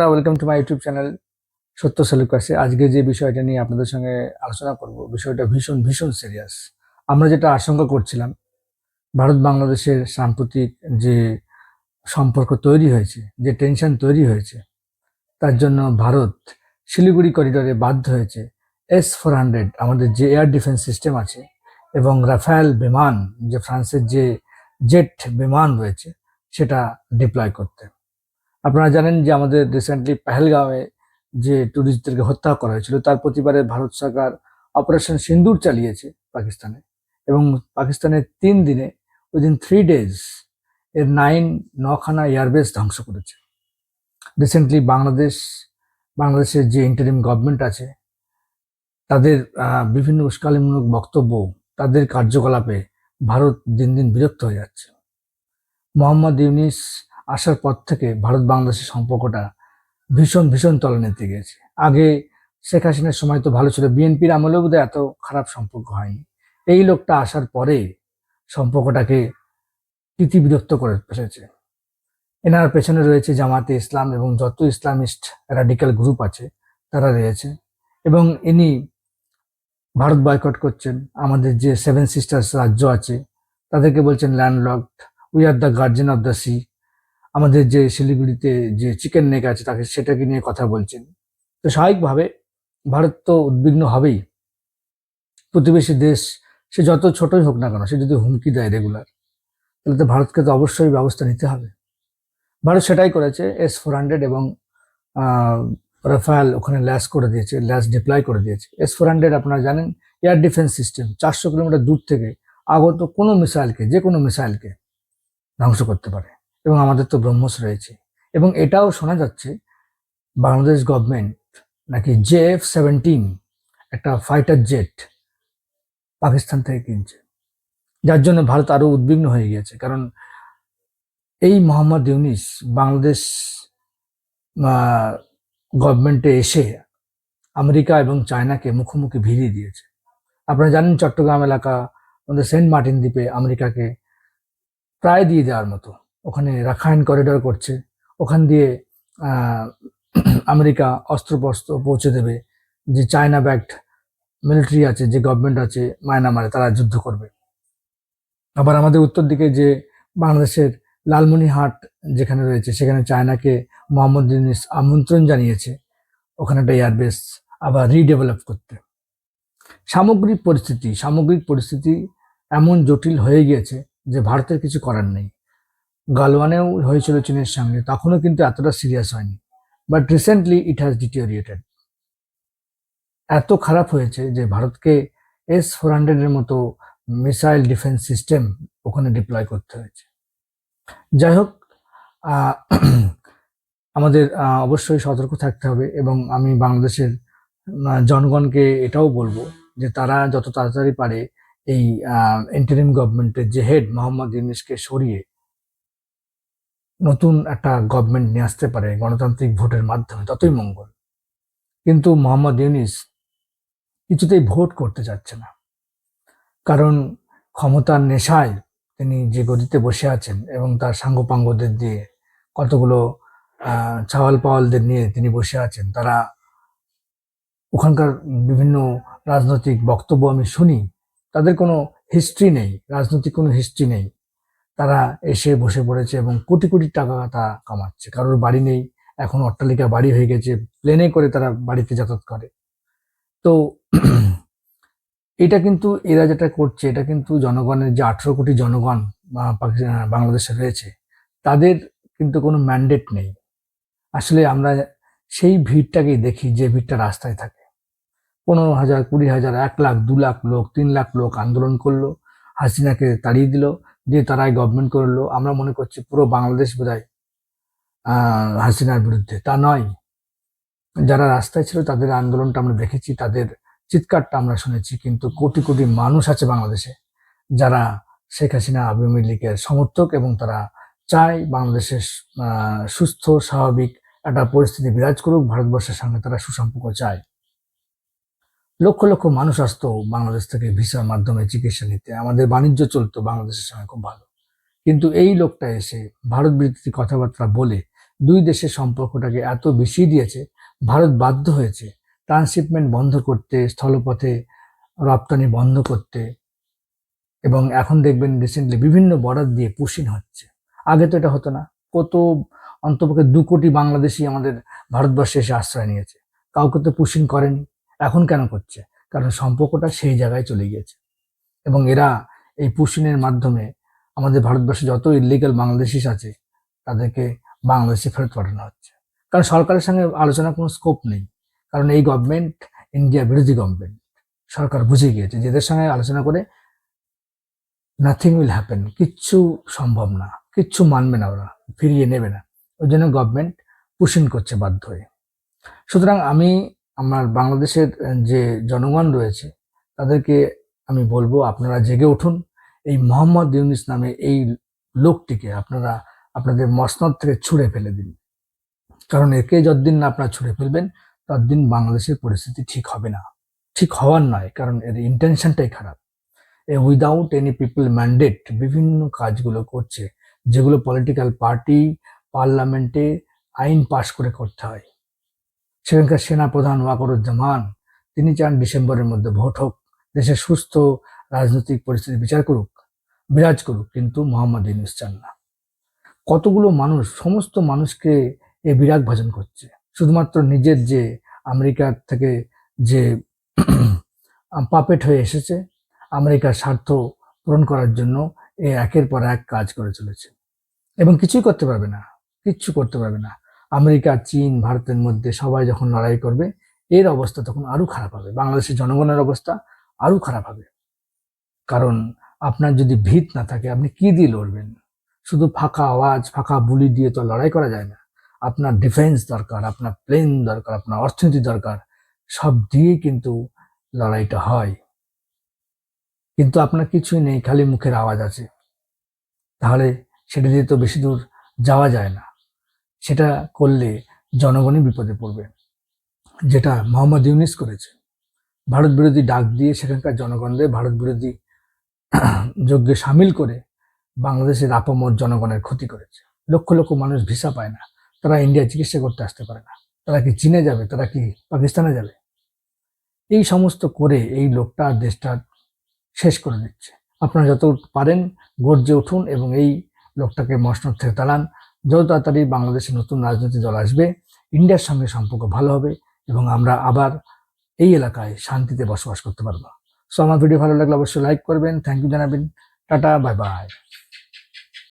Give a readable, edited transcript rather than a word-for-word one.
Welcome to my YouTube channel সত্য সেলুকাসে। আজকে যে বিষয়টা নিয়ে আপনাদের সঙ্গে আলোচনা করব, বিষয়টা ভীষণ ভীষণ সিরিয়াস। আমরা যেটা আশঙ্কা করছিলাম, ভারত বাংলাদেশের সাম্প্রতিক যে সম্পর্ক তৈরি হয়েছে, যে টেনশন তৈরি হয়েছে, তার জন্য ভারত শিলিগুড়ি করিডোরে বাধ্য হয়েছে S-400 আমাদের যে এয়ার ডিফেন্স সিস্টেম আছে এবং রাফায়েল বিমান, যে ফ্রান্সের যে জেট বিমান রয়েছে, সেটা ডিপ্লয় করতে। আপনারা জানেন যে আমাদের রিসেন্টলি পেহেলগাঁওয়ে যে ট্যুরিস্টদেরকে হত্যা করা হয়েছিল, তার প্রতিবারে ভারত সরকার অপারেশন সিন্দুর চালিয়েছে পাকিস্তানে, এবং পাকিস্তানের 3 দিনে, উইদিন 3 days, এর 9খানা এয়ারবেস ধ্বংস করেছে। রিসেন্টলি বাংলাদেশের যে ইন্টারিম গভর্নমেন্ট আছে, তাদের বিভিন্ন উস্কানিমূলক বক্তব্য, তাদের কার্যকলাপে ভারত দিন দিন বিরক্ত হয়ে যাচ্ছে। মোহাম্মদ ইউনিস আসার পর থেকে ভারত বাংলাদেশের সম্পর্কটা ভীষণ ভীষণ তলানিতে গেছে। আগে শেখ হাসিনার সময় তো ভালো ছিল, বিএনপির আমলেও বোধহয় এত খারাপ সম্পর্ক হয়নি। এই লোকটা আসার পরে সম্পর্কটাকে বিরক্ত করে ফেলেছে। এনার পেছনে রয়েছে জামাতে ইসলাম এবং যত ইসলামিস্ট রাডিক্যাল গ্রুপ আছে তারা রয়েছে, এবং ইনি ভারত বয়কট করছেন। আমাদের যে 7 সিস্টার্স রাজ্য আছে তাদেরকে বলছেন landlocked, we are the guardian of the sea. আমাদের যে শিলিগুড়িতে যে চিকেন নেক আছে তাকে সেটাকে নিয়ে কথা বলছেন। তো স্বাভাবিকভাবে ভারত তো উদ্বিগ্ন হবেই। প্রতিবেশী দেশ সে যত ছোটই হোক না কেন, সে যদি হুমকি দেয় রেগুলার, তাহলে তো ভারতকে তো অবশ্যই ব্যবস্থা নিতে হবে। ভারত সেটাই করেছে, S-400 এবং রাফায়েল ওখানে ল্যাস ডিপ্লয় করে দিয়েছে। S-400 আপনারা জানেন এয়ার ডিফেন্স সিস্টেম, 400 কিলোমিটার দূর থেকে আগত কোনো মিসাইলকে, যে কোনো মিসাইলকে ধ্বংস করতে পারে। এবং আমাদের তো ব্রহ্মস রয়েছে, এবং এটাও শোনা যাচ্ছে বাংলাদেশ গভর্নমেন্ট নাকি JF-17 একটা ফাইটার জেট পাকিস্তান থেকে কিনছে, যার জন্য ভারত আরো উদ্বিগ্ন হয়ে গিয়েছে। কারণ এই মোহাম্মদ ইউনিস বাংলাদেশ গভর্নমেন্টে এসে আমেরিকা এবং চায়নাকে মুখোমুখি ভিড়িয়ে দিয়েছে। আপনারা জানেন চট্টগ্রাম এলাকা, আমাদের সেন্ট মার্টিন দ্বীপে আমেরিকাকে প্রায় দিয়ে দেওয়ার মতো, ওখানে রাখাইন করিডোর করছে, ওখান দিয়ে আমেরিকা অস্ত্রশস্ত্র পৌঁছে দেবে। যে চায়না ব্যাকড মিলিটারি আছে, যে গভর্নমেন্ট আছে মায়ানমারে, তারা যুদ্ধ করবে। আবার আমাদের উত্তর দিকে যে বাংলাদেশের লালমনিরহাট যেখানে রয়েছে, সেখানে চায়নাকে মোহাম্মদ ইউনিস আমন্ত্রণ জানিয়েছে ওখানে একটা এয়ারবেস আবার রিডেভেলপ করতে। সামগ্রিক পরিস্থিতি এমন জটিল হয়ে গিয়েছে যে ভারতের কিছু করার নেই। গালওয়ানেও হয়েছিল চীনের সঙ্গে, তখনও কিন্তু এতটা সিরিয়াস হয়নি, বাট রিসেন্টলি ইট হ্যাজ ডিটিওরিয়েটেড। এত খারাপ হয়েছে যে ভারতকে S-400 এর মতো মিসাইল ডিফেন্স সিস্টেম ওখানে ডিপ্লয় করতে হয়েছে। যাই হোক, আমাদের অবশ্যই সতর্ক থাকতে হবে, এবং আমি বাংলাদেশের জনগণকে এটাও বলবো যে তারা যত তাড়াতাড়ি পারে এই ইন্টারিম গভর্নমেন্টের যে হেড মোহাম্মদ ইউনিসকে সরিয়ে নতুন একটা গভর্নমেন্ট নিয়ে আসতে পারে গণতান্ত্রিক ভোটের মাধ্যমে, ততই মঙ্গল। কিন্তু মোহাম্মদ ইউনিস কিছুতেই ভোট করতে চাচ্ছে না, কারণ ক্ষমতার নেশায় তিনি যে গদিতে বসে আছেন এবং তার সাঙ্গপাঙ্গদের দিয়ে, কতগুলো চাওয়াল পাওয়ালদের নিয়ে তিনি বসে আছেন। তারা ওখানকার বিভিন্ন রাজনৈতিক বক্তব্য আমি শুনি, তাদের কোনো হিস্ট্রি নেই, রাজনৈতিক কোনো হিস্ট্রি নেই। তারা এসে বসে পড়েছে এবং কোটি কোটি টাকা তা কামাচ্ছে। কারোর বাড়ি নেই, এখন অট্টালিকা বাড়ি হয়ে গেছে, প্লেনে করে তারা বাড়িতে যাতায়াত করে। তো এটা কিন্তু এরা যেটা করছে, এটা কিন্তু জনগণের যে 18 কোটি জনগণ বাংলাদেশে রয়েছে, তাদের কিন্তু কোনো ম্যান্ডেট নেই। আসলে আমরা সেই ভিড়টাকেই দেখি, যে ভিড়টা রাস্তায় থাকে। 15,000, 20,000, 1 লাখ, 2 লাখ লোক, 3 লাখ লোক আন্দোলন করলো, হাসিনাকে তাড়িয়ে দিল, দিয়ে তারাই গভর্নমেন্ট করলো। আমরা মনে করছি পুরো বাংলাদেশ বোধহয় হাসিনার বিরুদ্ধে, তা নয়। যারা রাস্তায় ছিল তাদের আন্দোলনটা আমরা দেখেছি, তাদের চিৎকারটা আমরা শুনেছি, কিন্তু কোটি কোটি মানুষ আছে বাংলাদেশে যারা শেখ হাসিনা আওয়ামী লীগের সমর্থক, এবং তারা চায় বাংলাদেশের সুস্থ স্বাভাবিক একটা পরিস্থিতি বিরাজ করুক, ভারতবর্ষের সঙ্গে তারা সুসম্পর্ক চায়। লক্ষ লক্ষ মানুষ আসতো বাংলাদেশ থেকে ভিসার মাধ্যমে চিকিৎসা নিতে, আমাদের বাণিজ্য চলতো বাংলাদেশের সঙ্গে খুব ভালো। কিন্তু এই লোকটা এসে ভারত বিরোধী কথাবার্তা বলে দুই দেশের সম্পর্কটাকে এত বেশি দিয়েছে, ভারত বাধ্য হয়েছে ট্রান্সশিপমেন্ট বন্ধ করতে, স্থলপথে রপ্তানি বন্ধ করতে। এবং এখন দেখবেন রিসেন্টলি বিভিন্ন বর্ডার দিয়ে পুশিং হচ্ছে। আগে তো এটা হতো না। কত অন্তপক্ষে 2 কোটি বাংলাদেশি আমাদের ভারতবর্ষে এসে আশ্রয় নিয়েছে, কাউকে তো পুশিং করেনি। এখন কেন করছে? কারণ সম্পর্কটা সেই জায়গায় চলে গিয়েছে। এবং এরা এই পুশিংয়ের মাধ্যমে আমাদের ভারতবর্ষে যত ইলিগাল বাংলাদেশি আছে তাদেরকে বাংলাদেশে ফেরত পাঠানো হচ্ছে। কারণ সরকারের সঙ্গে আলোচনার কোনো স্কোপ নেই। কারণ এই গভর্নমেন্ট ইন্ডিয়া বিরোধী গভর্নমেন্ট। সরকার বুঝে গিয়েছে যেদের সঙ্গে আলোচনা করে নাথিং উইল হ্যাপেন, কিচ্ছু সম্ভব না, কিচ্ছু মানবে না, ওরা ফিরিয়ে নেবে না। ওই জন্য গভর্নমেন্ট পুশিং করছে বাধ্য হয়ে। সুতরাং আমি আমার বাংলাদেশের যে জনগণ রয়েছে তাদেরকে আমি বলবো, আপনারা জেগে উঠুন। এই মোহাম্মদ ইউনূস নামে এই লোকটিকে আপনারা আপনাদের মসনদ থেকে ছুঁড়ে ফেলে দিন। কারণ একে যতদিন না আপনারা ছুঁড়ে ফেলবেন ততদিন বাংলাদেশের পরিস্থিতি ঠিক হবে না। ঠিক হওয়ার নয়, কারণ এর ইন্টেনশনটাই খারাপ। উইদাউট এনি পিপল ম্যান্ডেট বিভিন্ন কাজগুলো করছে, যেগুলো পলিটিক্যাল পার্টি পার্লামেন্টে আইন পাশ করে করতে হয়। সেখানকার সেনাপ্রধান ওয়াকারুজ্জামান তিনি চান ডিসেম্বরের মধ্যে ভোট হোক, দেশের সুস্থ রাজনৈতিক পরিস্থিতি বিরাজ করুক, কিন্তু মোহাম্মদ ইউনূস চান না। কতগুলো মানুষ, সমস্ত মানুষকে এ বিরাগ ভাজন করছে, শুধুমাত্র নিজের যে আমেরিকার থেকে যে পাপেট হয়ে এসেছে, আমেরিকার স্বার্থ পূরণ করার জন্য এ একের পর এক কাজ করে চলেছে এবং কিছুই করতে পারবে না, কিচ্ছু করতে পারবে না। আমেরিকা, চীন, ভারতের মধ্যে সবাই যখন লড়াই করবে এর অবস্থা তখন আরো খারাপ হবে, বাংলাদেশের জনগণের অবস্থা আরো খারাপ হবে। কারণ আপনার যদি ভিত না থাকে আপনি কি দিয়ে লড়বেন? শুধু ফাঁকা আওয়াজ, ফাঁকা বুলি দিয়ে তো লড়াই করা যায় না। আপনার ডিফেন্স দরকার, আপনার প্লেন দরকার, আপনার অর্থনীতি দরকার, সব দিয়ে কিন্তু লড়াইটা হয়। কিন্তু আপনার কিছুই নেই, খালি মুখের আওয়াজ আছে, তাহলে সেটা দিয়ে তো বেশি দূর যাওয়া যায় না। সেটা করলে জনগণই বিপদে পড়বে, যেটা মোহাম্মদ ইউনূস করেছে। ভারত বিরোধী ডাক দিয়ে সেখানকার জনগণদের ভারত বিরোধী যজ্ঞে সামিল করে বাংলাদেশের আপামর জনগণের ক্ষতি করেছে। লক্ষ লক্ষ মানুষ ভিসা পায় না, তারা ইন্ডিয়া চিকিৎসা করতে আসতে পারে না। তারা কি চীনে যাবে? তারা কি পাকিস্তানে যাবে? এই সমস্ত করে এই লোকটা দেশটা শেষ করে দিচ্ছে। আপনারা যত পারেন গর্জে উঠুন এবং এই লোকটাকে মসনদ থেকে তাড়ান। যত তাড়াতাড়ি বাংলাদেশে নতুন রাজনৈতিক দল আসবে, ইন্ডিয়ার সঙ্গে সম্পর্ক ভালো হবে এবং আমরা আবার এই এলাকায় শান্তিতে বসবাস করতে পারবো। সো আমার ভিডিও ভালো লাগলে অবশ্যই লাইক করবেন, থ্যাংক ইউ জানাবেন। Tata, bye bye.